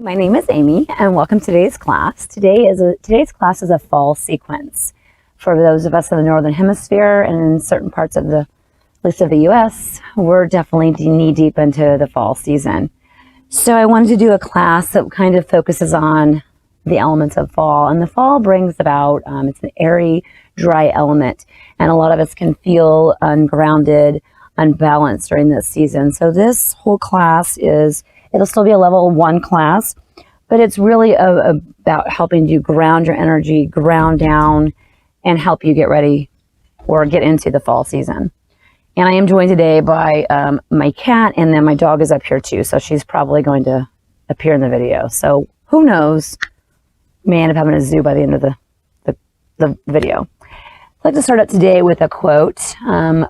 My name is Amy, and welcome to today's class. Today's class is a fall sequence. For those of us in the Northern Hemisphere and in certain parts of the U.S., we're definitely knee deep into the fall season. So I wanted to do a class that kind of focuses on the elements of fall. And the fall brings about, it's an airy, dry element, and a lot of us can feel ungrounded, unbalanced during this season. So this whole class it'll still be a level 1 class, but it's really about helping you ground your energy, ground down, and help you get ready or get into the fall season. And I am joined today by my cat, and then my dog is up here too, so she's probably going to appear in the video. So who knows, may end up having a zoo by the end of the video. I'd like to start out today with a quote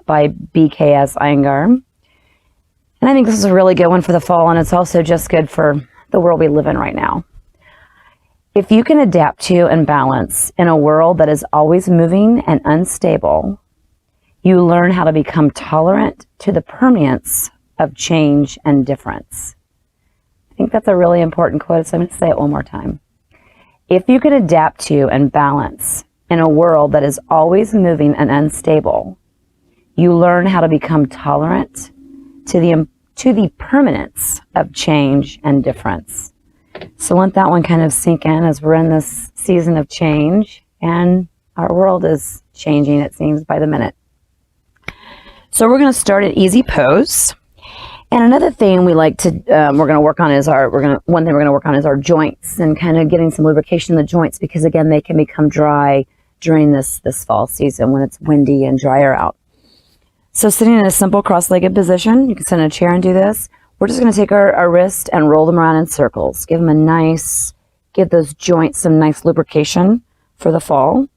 by BKS Iyengar. And I think this is a really good one for the fall, and it's also just good for the world we live in right now. If you can adapt to and balance in a world that is always moving and unstable, you learn how to become tolerant to the permanence of change and difference. I think that's a really important quote, so I'm going to say it one more time. If you can adapt to and balance in a world that is always moving and unstable, you learn how to become tolerant to the permanence of change and difference. So let that one kind of sink in as we're in this season of change, and our world is changing, it seems, by the minute. So we're going to start at easy pose. And another thing we like to, we're going to work on is our joints and kind of getting some lubrication in the joints, because again, they can become dry during this fall season when it's windy and drier out. So sitting in a simple cross-legged position, you can sit in a chair and do this. We're just going to take our wrist and roll them around in circles. Give those joints some nice lubrication for the fall.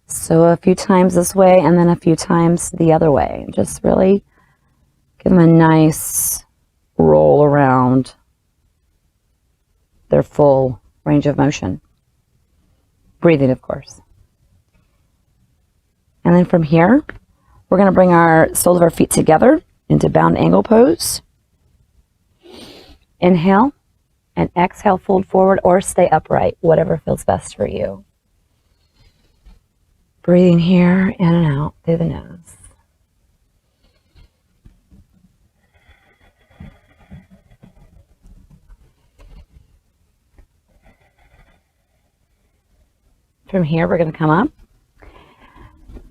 So a few times this way and then a few times the other way. Just really give them a nice roll around their full range of motion. Breathing, of course. And then from here, we're going to bring our soles of our feet together into bound angle pose. Inhale and exhale, fold forward or stay upright, whatever feels best for you. Breathing here in and out through the nose. From here, we're going to come up.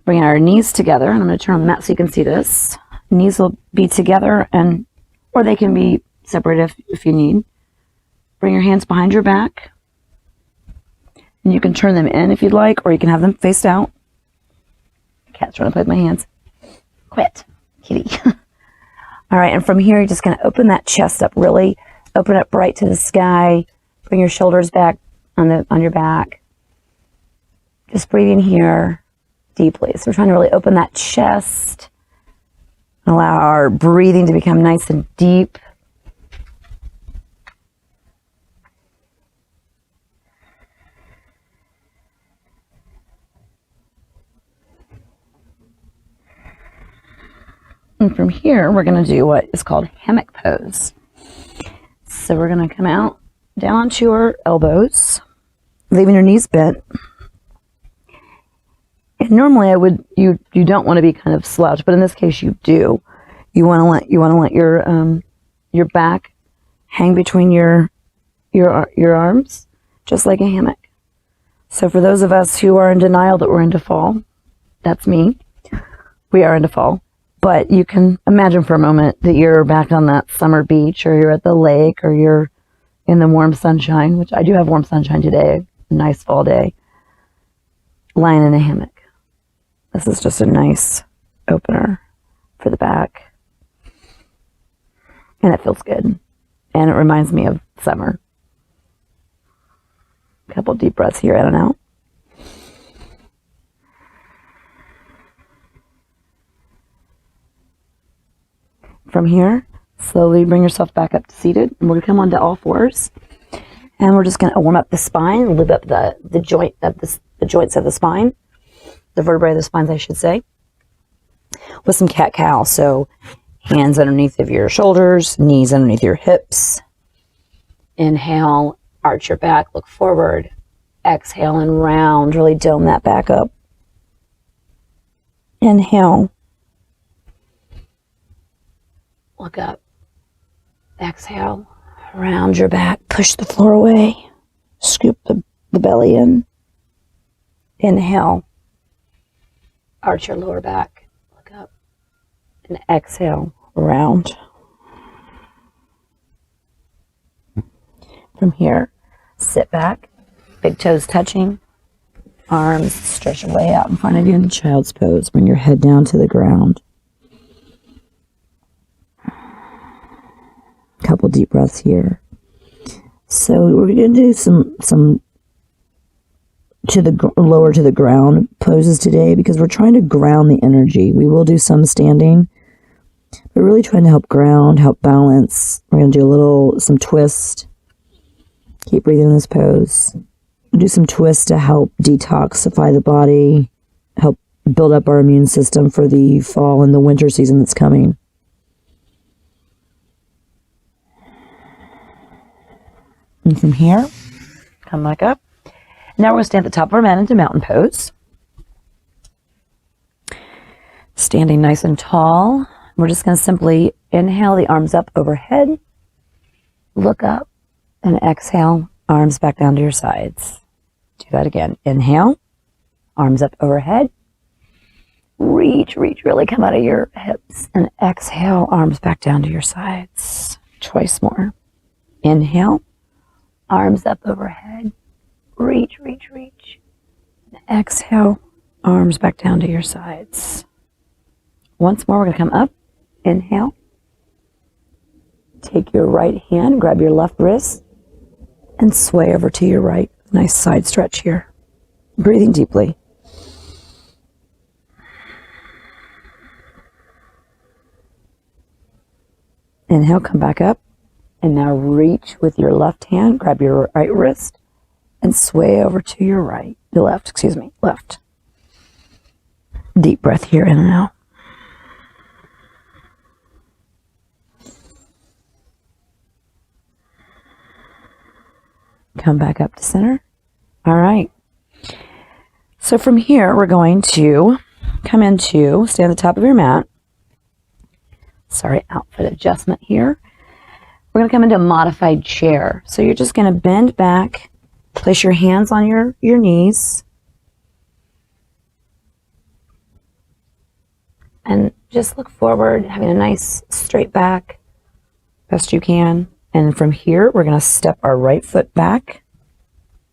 Bring our knees together, and I'm going to turn on the mat so you can see this. Knees will be together, or they can be separated if you need. Bring your hands behind your back, and you can turn them in if you'd like, or you can have them faced out. Cat's trying to play with my hands. Quit, kitty. All right, and from here, you're just going to open that chest up, really open up bright to the sky. Bring your shoulders back on your back. Just breathing here deeply. So we're trying to really open that chest and allow our breathing to become nice and deep. And from here, we're going to do what is called hammock pose. So we're going to come out down onto your elbows, leaving your knees bent. And normally you don't want to be kind of slouched, but in this case you do. You want to let your back hang between your arms, just like a hammock. So for those of us who are in denial that we're into fall, that's me. We are into fall. But you can imagine for a moment that you're back on that summer beach, or you're at the lake, or you're in the warm sunshine, which I do have warm sunshine today, a nice fall day, lying in a hammock. This is just a nice opener for the back. And it feels good. And it reminds me of summer. A couple deep breaths here, in and out. From here, slowly bring yourself back up to seated. And we're going to come onto all fours. And we're just going to warm up the spine, lube up the joints of the spine. The vertebrae of the spines, I should say, with some cat-cow. So hands underneath of your shoulders, knees underneath your hips. Inhale, arch your back, look forward. Exhale and round, really dome that back up. Inhale. Look up. Exhale, round your back, push the floor away. Scoop the belly in. Inhale. Arch your lower back. Look up. And exhale, round. From here, sit back, big toes touching, arms stretch way out in front of you in child's pose. Bring your head down to the ground. Couple deep breaths here. So we're going to do some to the lower to the ground poses today because we're trying to ground the energy. We will do some standing, but really trying to help ground, help balance. We're going to do some twist. Keep breathing in this pose. Do some twists to help detoxify the body, help build up our immune system for the fall and the winter season that's coming. And from here, come back up. Now we're going to stand at the top of our mat into mountain pose. Standing nice and tall. We're just going to simply inhale the arms up overhead. Look up and exhale, arms back down to your sides. Do that again. Inhale, arms up overhead. Reach, really come out of your hips. And exhale, arms back down to your sides. Twice more. Inhale, arms up overhead. Reach. And exhale, arms back down to your sides. Once more, we're going to come up. Inhale. Take your right hand, grab your left wrist, and sway over to your right. Nice side stretch here. Breathing deeply. Inhale, come back up. And now reach with your left hand, grab your right wrist, and sway over to your right. Left. Deep breath here, in and out. Come back up to center. All right. So from here, we're going to stand at the top of your mat. Sorry, outfit adjustment here. We're going to come into a modified chair. So you're just going to bend back, place your hands on your knees, and just look forward, having a nice straight back, best you can. And from here, we're going to step our right foot back,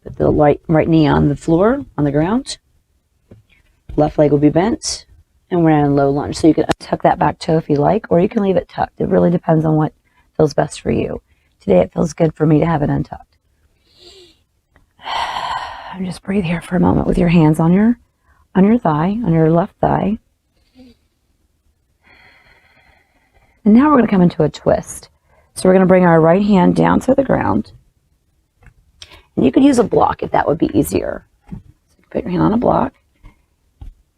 put the right knee on the floor, on the ground. Left leg will be bent, and we're in a low lunge. So you can tuck that back toe if you like, or you can leave it tucked. It really depends on what feels best for you. Today, it feels good for me to have it untucked. And just breathe here for a moment with your hands on your thigh, on your left thigh. And now we're going to come into a twist. So we're going to bring our right hand down to the ground. And you could use a block if that would be easier. So you can put your hand on a block.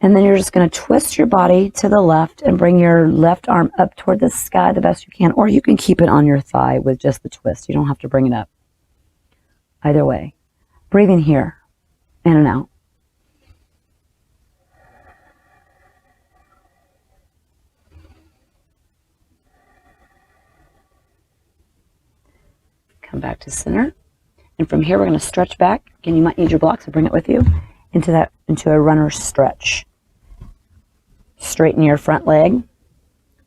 And then you're just going to twist your body to the left and bring your left arm up toward the sky the best you can. Or you can keep it on your thigh with just the twist. You don't have to bring it up. Either way. Breathing here. In and out. Come back to center. And from here, we're going to stretch back. Again, you might need your block, so bring it with you into a runner stretch. Straighten your front leg.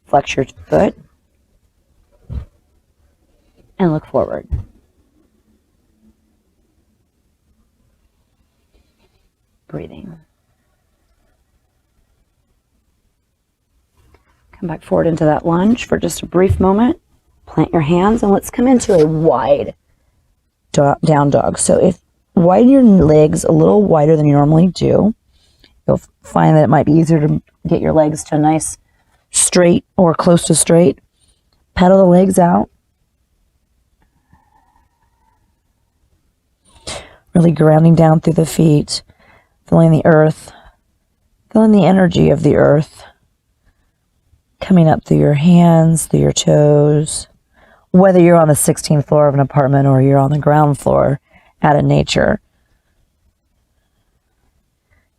Flex your foot. And look forward. Breathing. Come back forward into that lunge for just a brief moment. Plant your hands and let's come into a wide down dog. So if widen your legs a little wider than you normally do, you'll find that it might be easier to get your legs to a nice straight or close to straight. Pedal the legs out. Really grounding down through the feet, feeling the earth, feeling the energy of the earth coming up through your hands, through your toes, whether you're on the 16th floor of an apartment or you're on the ground floor out in nature,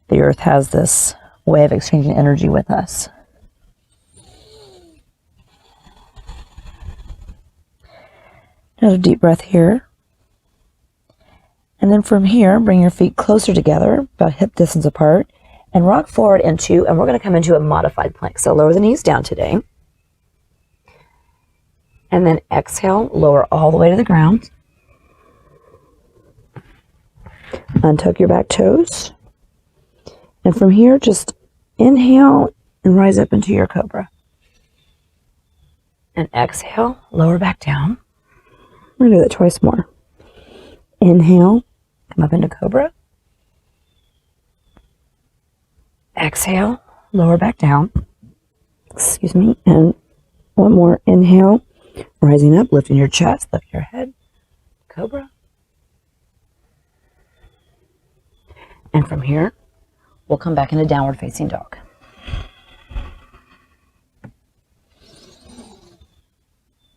the earth has this way of exchanging energy with us. Another deep breath here. And then from here, bring your feet closer together, about hip distance apart, and rock forward and we're going to come into a modified plank. So lower the knees down today. And then exhale, lower all the way to the ground. Untuck your back toes. And from here, just inhale and rise up into your cobra. And exhale, lower back down. We're going to do that twice more. Inhale, come up into cobra. Exhale, lower back down. Excuse me. And one more. Inhale, rising up, lifting your chest, lift your head. Cobra. And from here, we'll come back into downward facing dog.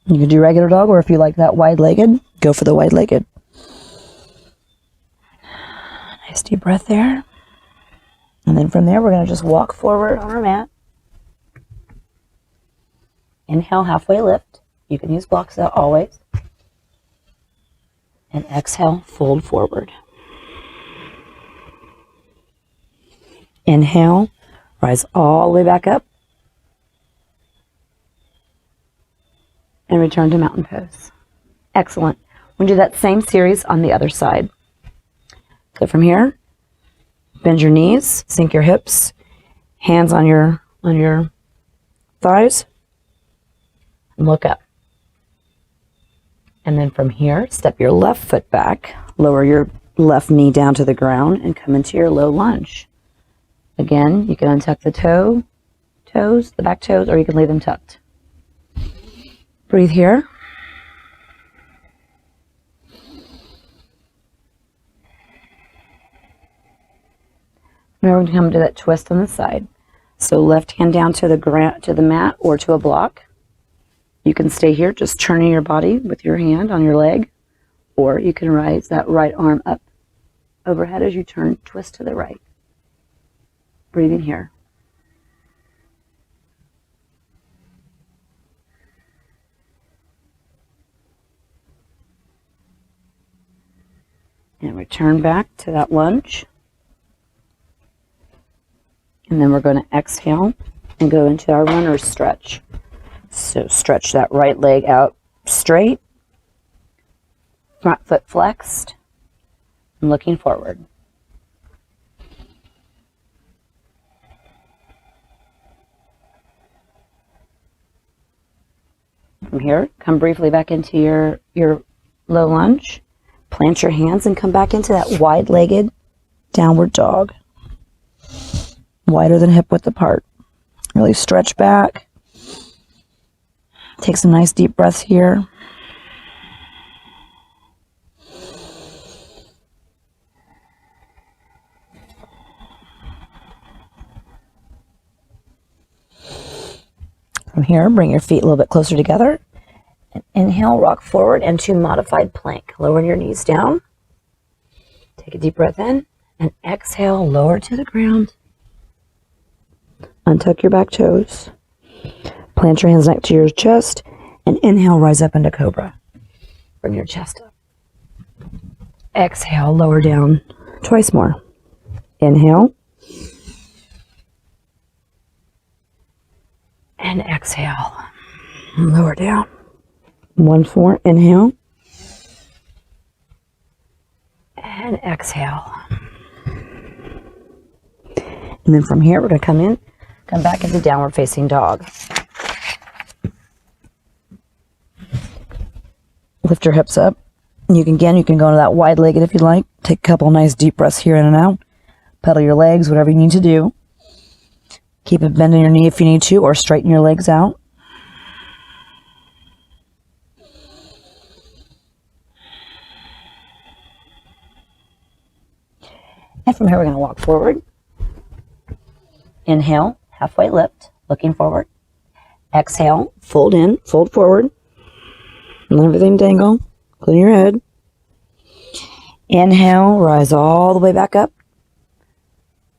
You can do regular dog, or if you like that wide-legged, go for the wide-legged. Nice deep breath there. And then from there, we're going to just walk forward on our mat. Inhale, halfway lift. You can use blocks out always. And exhale, fold forward. Inhale, rise all the way back up. And return to mountain pose. Excellent. We'll do that same series on the other side. So from here, bend your knees, sink your hips, hands on your thighs, and look up. And then from here, step your left foot back, lower your left knee down to the ground, and come into your low lunge. Again, you can untuck the toes, the back toes, or you can leave them tucked. Breathe here. Now we're going to come to that twist on the side. So left hand down to the mat or to a block. You can stay here, just turning your body with your hand on your leg, or you can raise that right arm up overhead as you turn, twist to the right. Breathing here. And return back to that lunge. And then we're going to exhale and go into our runner's stretch. So stretch that right leg out straight, front foot flexed, and looking forward. From here, come briefly back into your low lunge. Plant your hands and come back into that wide-legged downward dog. Wider than hip width apart. Really stretch back. Take some nice deep breaths here. From here, bring your feet a little bit closer together. And inhale, rock forward into modified plank. Lower your knees down. Take a deep breath in. And exhale, lower to the ground. Untuck your back toes. Plant your hands next to your chest. And inhale, rise up into cobra. Bring your chest up. Exhale, lower down twice more. Inhale. And exhale. Lower down. Once more. Inhale. And exhale. And then from here, we're going to come back into downward facing dog. Lift your hips up. You can go into that wide legged if you'd like. Take a couple nice deep breaths here in and out. Pedal your legs, whatever you need to do. Keep it bending your knee if you need to, or straighten your legs out. And from here, we're going to walk forward. Inhale, halfway lift, looking forward. Exhale, fold in, fold forward. Let everything dangle, including your head. Inhale, rise all the way back up.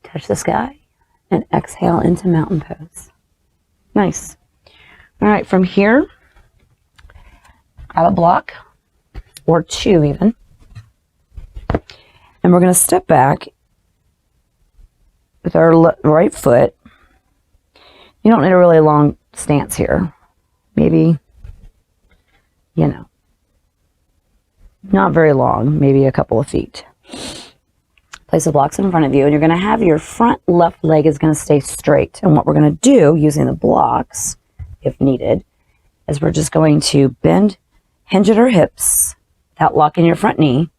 Touch the sky. And exhale into mountain pose. Nice. All right, from here, grab a block, or two even. And we're going to step back with our right foot. You don't need a really long stance here. Maybe, not very long, maybe a couple of feet. Place the blocks in front of you, and you're going to have your front left leg is going to stay straight. And what we're going to do using the blocks, if needed, is we're just going to bend, hinge at our hips without locking your front knee.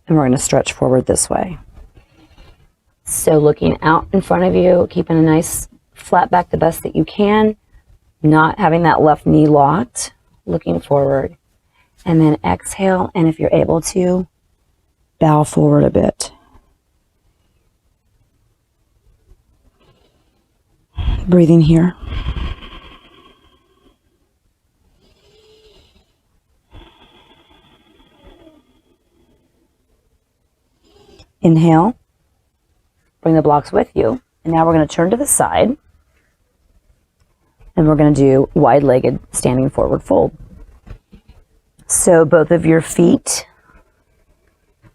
And we're going to stretch forward this way. So looking out in front of you, keeping a nice flat back the best that you can, not having that left knee locked, looking forward. And then exhale, and if you're able to, bow forward a bit. Breathing here. Inhale. Bring the blocks with you. And now we're going to turn to the side. And we're going to do wide-legged standing forward fold. So both of your feet.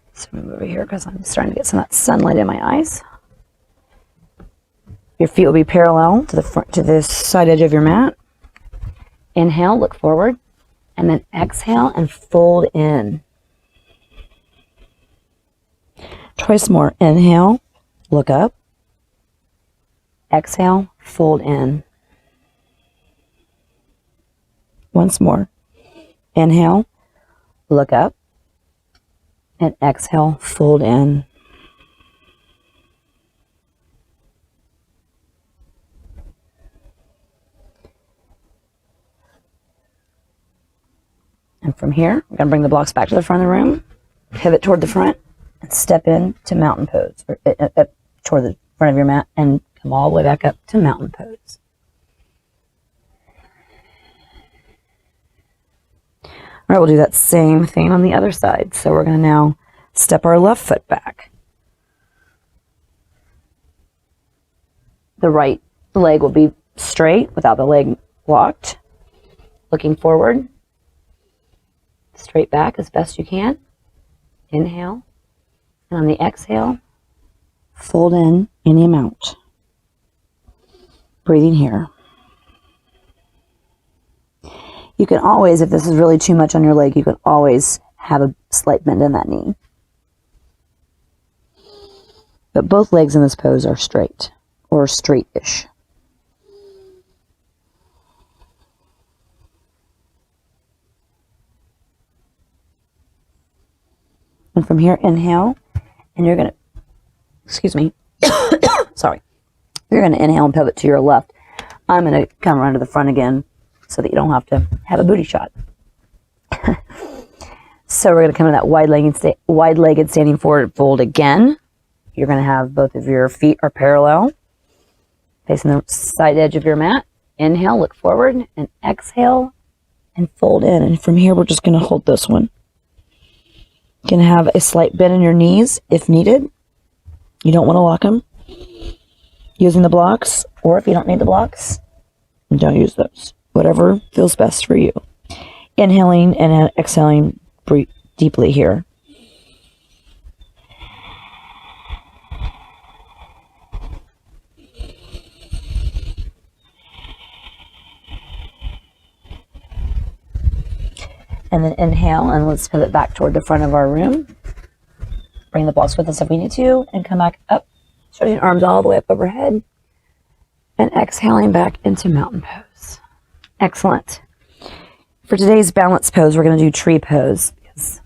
Let's move over here because I'm starting to get some of that sunlight in my eyes. Your feet will be parallel to the front, to the side edge of your mat. Inhale, look forward, and then exhale and fold in. Twice more. Inhale, look up. Exhale, fold in. Once more. Inhale, look up, and exhale, fold in. And from here, we're going to bring the blocks back to the front of the room, pivot toward the front, and step into mountain pose, or toward the front of your mat, and come all the way back up to mountain pose. All right, we'll do that same thing on the other side. So we're going to now step our left foot back. The right leg will be straight without the leg locked. Looking forward. Straight back as best you can. Inhale. And on the exhale, fold in any amount. Breathing here. You can always, if this is really too much on your leg, you can always have a slight bend in that knee. But both legs in this pose are straight, or straight-ish. And from here, inhale, and you're going to, excuse me, sorry. You're going to inhale and pivot to your left. I'm going to come around to the front again, so that you don't have to have a booty shot. So we're going to come to that wide-legged standing forward fold again. You're going to have both of your feet are parallel, facing the side edge of your mat. Inhale, look forward, and exhale, and fold in. And from here, we're just going to hold this one. You can have a slight bend in your knees if needed. You don't want to lock them using the blocks, or if you don't need the blocks, don't use those. Whatever feels best for you. Inhaling and exhaling, breathe deeply here. And then inhale, and let's pivot back toward the front of our room. Bring the blocks with us if we need to, and come back up, stretching arms all the way up overhead, and exhaling back into mountain pose. Excellent. For today's balance pose, we're going to do tree pose because,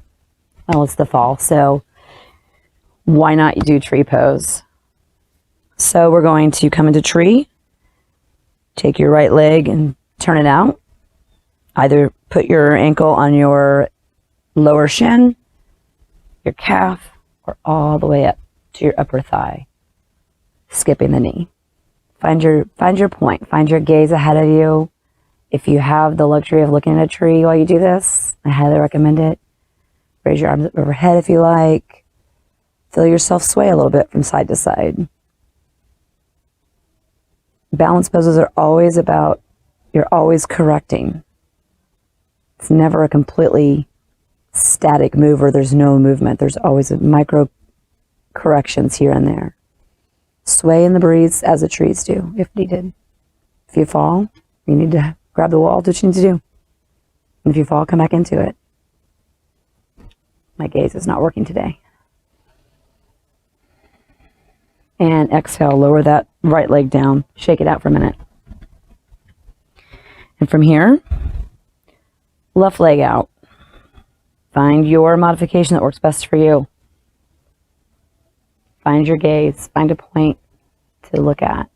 well, it's the fall, so why not do tree pose? So we're going to come into tree, take your right leg and turn it out. Either put your ankle on your lower shin, your calf, or all the way up to your upper thigh, skipping the knee. Find your point. Find your gaze ahead of you If you have the luxury of looking at a tree while you do this, I highly recommend it. Raise your arms up overhead if you like. Feel yourself sway a little bit from side to side. Balance poses are always about, you're always correcting. It's never a completely static move where there's no movement. There's always a micro corrections here and there. Sway in the breeze as the trees do, if needed. If you fall, you need to grab the wall, do what you need to do. And if you fall, come back into it. My gaze is not working today. And exhale, lower that right leg down. Shake it out for a minute. And from here, left leg out. Find your modification that works best for you. Find your gaze. Find a point to look at.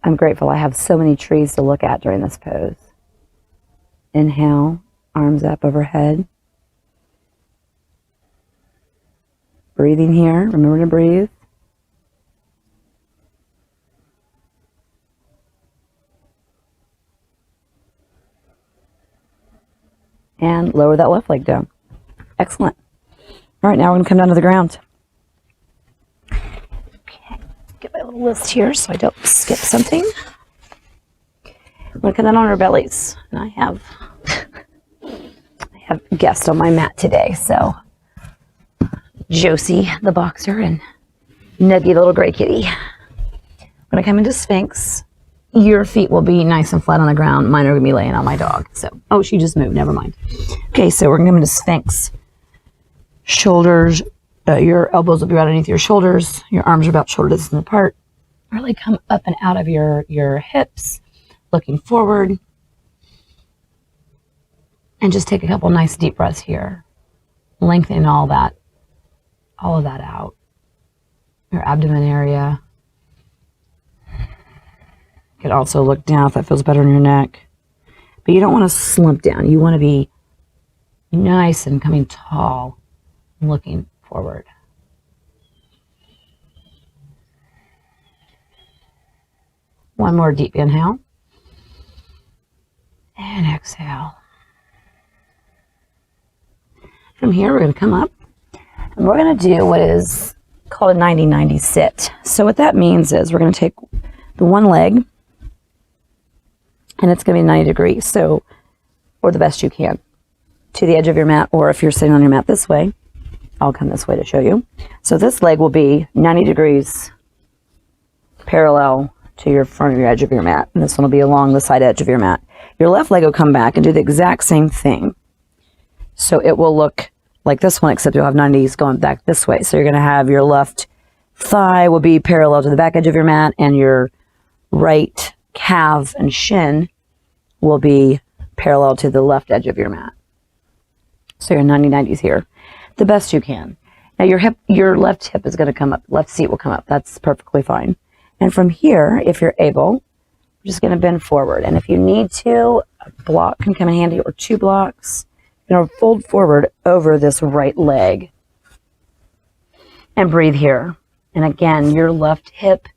I'm grateful I have so many trees to look at during this pose. Inhale, arms up overhead. Breathing here. Remember to breathe. And lower that left leg down. Excellent. All right, now we're going to come down to the ground. Okay, get my little list here so I don't skip something. I'm going to come down on our bellies. And I have a guest on my mat today, so Josie, the boxer, and Nuggy, the little gray kitty. When I come into Sphinx, your feet will be nice and flat on the ground. Mine are going to be laying on my dog. So, oh, she just moved. Never mind. Okay, so we're going to come into Sphinx. Shoulders, your elbows will be right underneath your shoulders. Your arms are about shoulder distance apart. Really come up and out of your hips, looking forward. And just take a couple nice deep breaths here. Lengthening all of that out. Your abdomen area. You could also look down if that feels better in your neck. But you don't want to slump down. You want to be nice and coming tall and looking forward. One more deep inhale. And exhale. From here, we're going to come up. And we're going to do what is called a 90-90 sit. So what that means is we're going to take the one leg, and it's going to be 90 degrees, so, or the best you can, to the edge of your mat, or if you're sitting on your mat this way, I'll come this way to show you. So this leg will be 90 degrees parallel to your front of your edge of your mat, and this one will be along the side edge of your mat. Your left leg will come back and do the exact same thing. So it will look like this one, except you'll have 90s going back this way. So you're going to have your left thigh will be parallel to the back edge of your mat, and your right calf and shin will be parallel to the left edge of your mat. So you're 90-90s here, the best you can. Now your left hip is going to come up, left seat will come up. That's perfectly fine. And from here, if you're able, you're just going to bend forward. And if you need to, a block can come in handy, or two blocks. You're going to fold forward over this right leg and breathe here. And again, your left hip,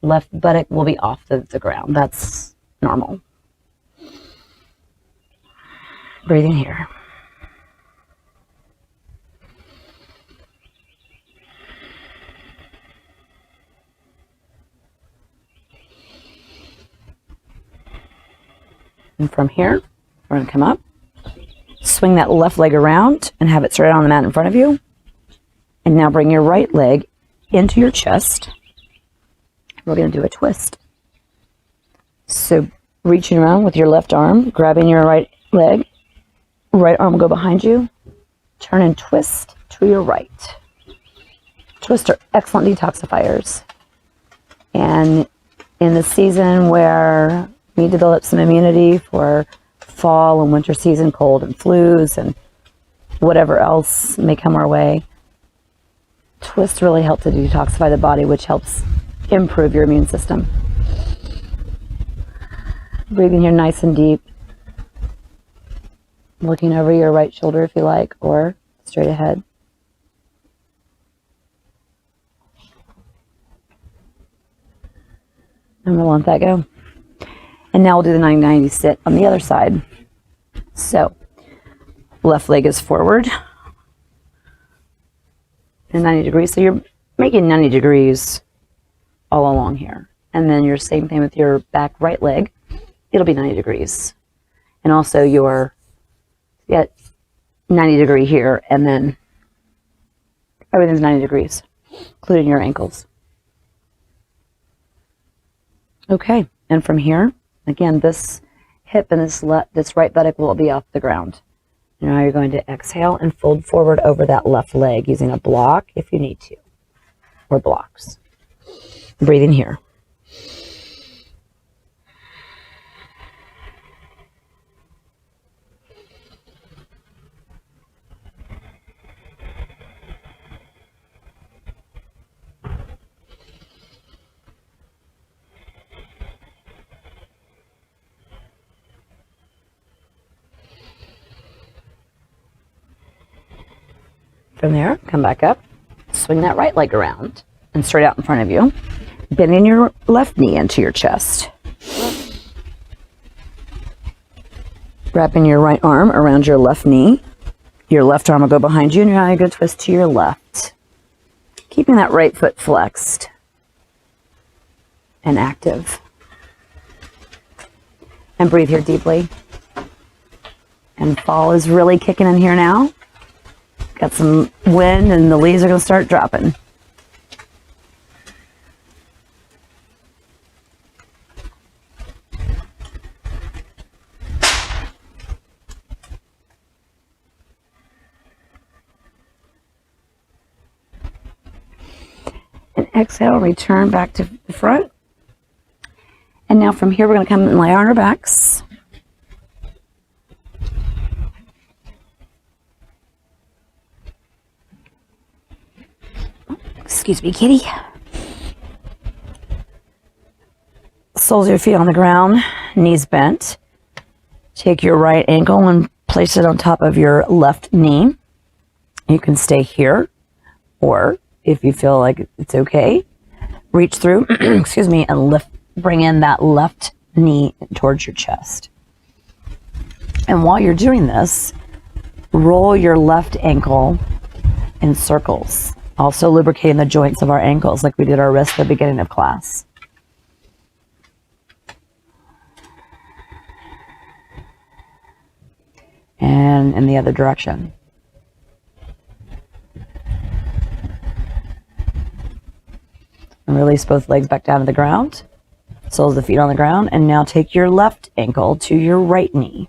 left buttock will be off the ground. That's normal. Breathing here. And from here, we're going to come up. Swing that left leg around and have it straight on the mat in front of you. And now bring your right leg into your chest. We're going to do a twist. So reaching around with your left arm, grabbing your right leg. Right arm will go behind you. Turn and twist to your right. Twists are excellent detoxifiers. And in the season where we develop some immunity for fall and winter season, cold and flus and whatever else may come our way, twists really help to detoxify the body, which helps improve your immune system. Breathing here nice and deep. Looking over your right shoulder if you like, or straight ahead. And we'll let that go. And now we'll do the 90-90 sit on the other side. So left leg is forward and 90 degrees. So you're making 90 degrees all along here. And then your same thing with your back right leg. It'll be 90 degrees. And also your 90 degree here, and then everything's 90 degrees, including your ankles. Okay, and from here, again, this hip and this right buttock will be off the ground. Now you're going to exhale and fold forward over that left leg using a block if you need to, or blocks. Breathing here. From there, come back up, swing that right leg around and straight out in front of you, bending your left knee into your chest. Wrapping your right arm around your left knee. Your left arm will go behind you, and now you're going to twist to your left. Keeping that right foot flexed and active. And breathe here deeply. And fall is really kicking in here now. Got some wind and the leaves are going to start dropping. And exhale, return back to the front. And now from here, we're going to come and lay on our backs. Excuse me, kitty. Soles of your feet on the ground, knees bent. Take your right ankle and place it on top of your left knee. You can stay here, or if you feel like it's okay, reach through, excuse me, and bring in that left knee towards your chest. And while you're doing this, roll your left ankle in circles. Also lubricating the joints of our ankles like we did our wrists at the beginning of class. And in the other direction. And release both legs back down to the ground. Soles of the feet on the ground. And now take your left ankle to your right knee.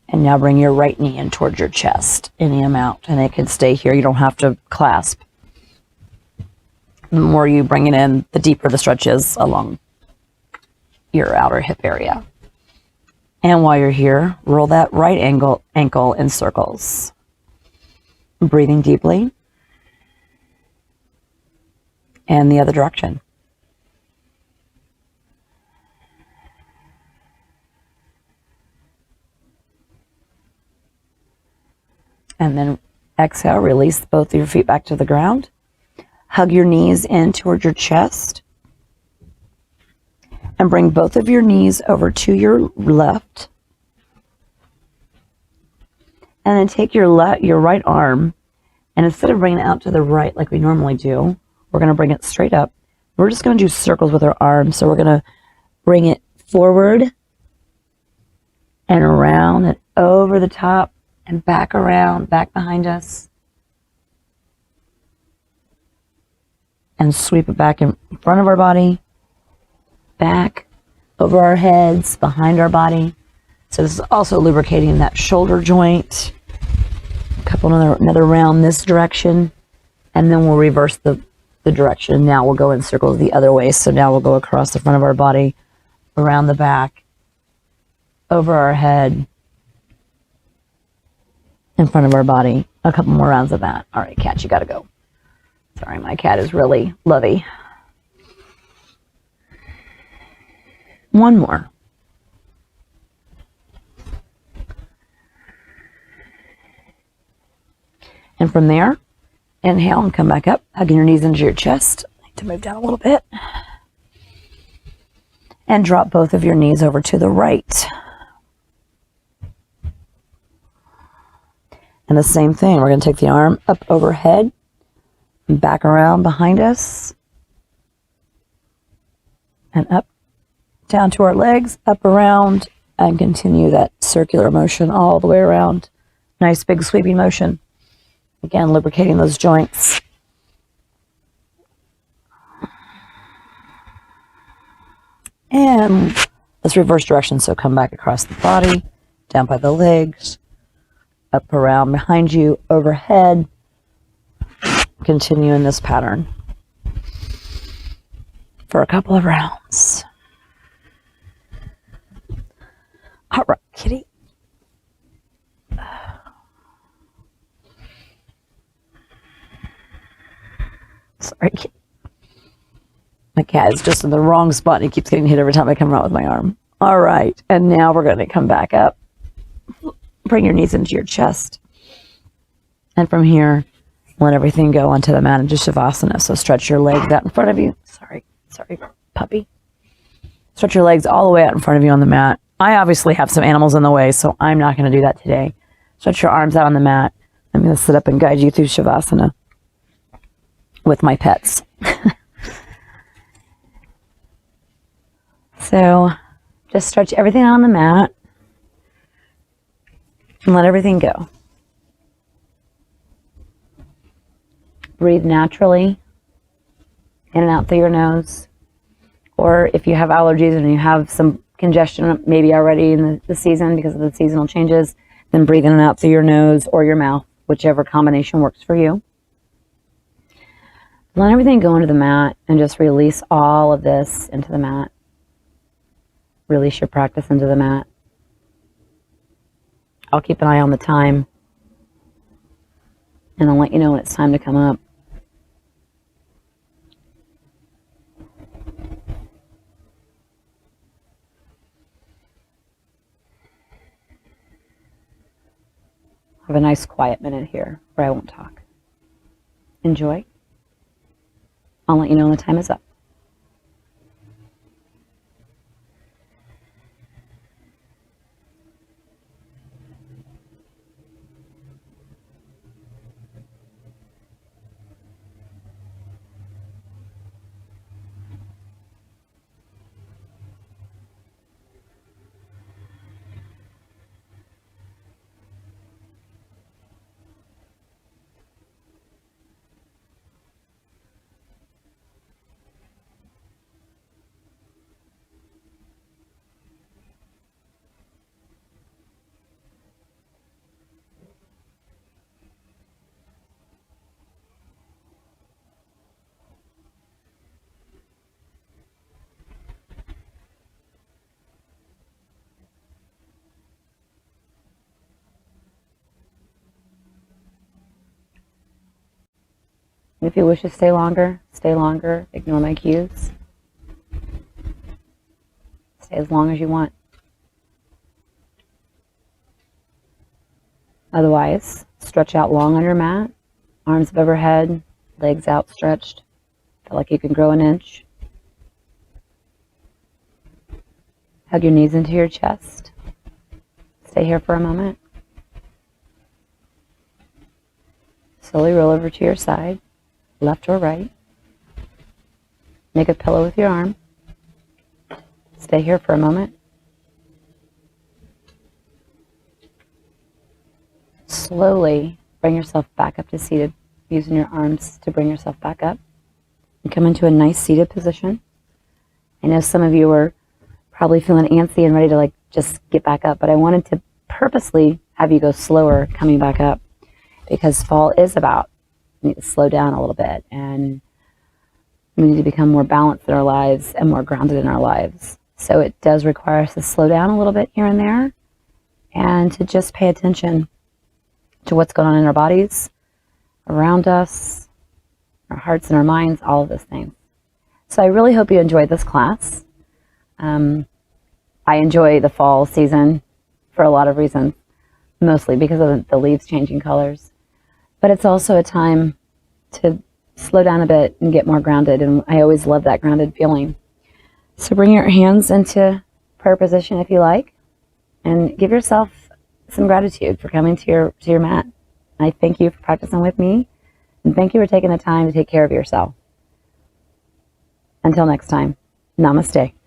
And now bring your right knee in towards your chest, any amount, and it can stay here. You don't have to clasp. The more you bring it in, the deeper the stretch is along your outer hip area. And while you're here, roll that right ankle in circles. Breathing deeply. And the other direction. And then exhale, release both of your feet back to the ground. Hug your knees in towards your chest. And bring both of your knees over to your left. And then take your right arm, and instead of bringing it out to the right like we normally do, we're going to bring it straight up. We're just going to do circles with our arms. So we're going to bring it forward and around and over the top. And back around, back behind us. And sweep it back in front of our body. Back, over our heads, behind our body. So this is also lubricating that shoulder joint. Another round this direction. And then we'll reverse the direction. Now we'll go in circles the other way. So now we'll go across the front of our body, around the back, over our head, in front of our body. A couple more rounds of that. All right, cat, you gotta go. Sorry, my cat is really lovey. One more. And from there, inhale and come back up, hugging your knees into your chest. to move down a little bit. And drop both of your knees over to the right. And the same thing, we're going to take the arm up overhead, and back around behind us, and up, down to our legs, up around, and continue that circular motion all the way around. Nice big sweeping motion. Again, lubricating those joints. And let's reverse direction, so come back across the body, down by the legs, up around behind you, overhead. Continue in this pattern for a couple of rounds. All right, kitty. Sorry, kitty. My cat is just in the wrong spot and he keeps getting hit every time I come around with my arm. All right, and now we're going to come back up. Bring your knees into your chest. And from here, let everything go onto the mat into Shavasana. So stretch your legs out in front of you. Sorry, puppy. Stretch your legs all the way out in front of you on the mat. I obviously have some animals in the way, so I'm not going to do that today. Stretch your arms out on the mat. I'm going to sit up and guide you through Shavasana with my pets. So just stretch everything out on the mat and let everything go. Breathe naturally in and out through your nose. Or if you have allergies and you have some congestion maybe already in the season because of the seasonal changes, then breathe in and out through your nose or your mouth, whichever combination works for you. Let everything go into the mat and just release all of this into the mat. Release your practice into the mat. I'll keep an eye on the time and I'll let you know when it's time to come up. Have a nice quiet minute here where I won't talk. Enjoy. I'll let you know when the time is up. If you wish to stay longer, ignore my cues. Stay as long as you want. Otherwise, stretch out long on your mat, arms above overhead, legs outstretched. Feel like you can grow an inch. Hug your knees into your chest. Stay here for a moment. Slowly roll over to your side. Left or right. Make a pillow with your arm. Stay here for a moment. Slowly bring yourself back up to seated, using your arms to bring yourself back up. And come into a nice seated position. I know some of you are probably feeling antsy and ready to just get back up, but I wanted to purposely have you go slower coming back up because fall is about we need to slow down a little bit, and we need to become more balanced in our lives and more grounded in our lives. So it does require us to slow down a little bit here and there and to just pay attention to what's going on in our bodies, around us, our hearts and our minds, all of those things. So I really hope you enjoyed this class. I enjoy the fall season for a lot of reasons, mostly because of the leaves changing colors. But it's also a time to slow down a bit and get more grounded. And I always love that grounded feeling. So bring your hands into prayer position if you like, and give yourself some gratitude for coming to your mat. I thank you for practicing with me, and thank you for taking the time to take care of yourself. Until next time, namaste.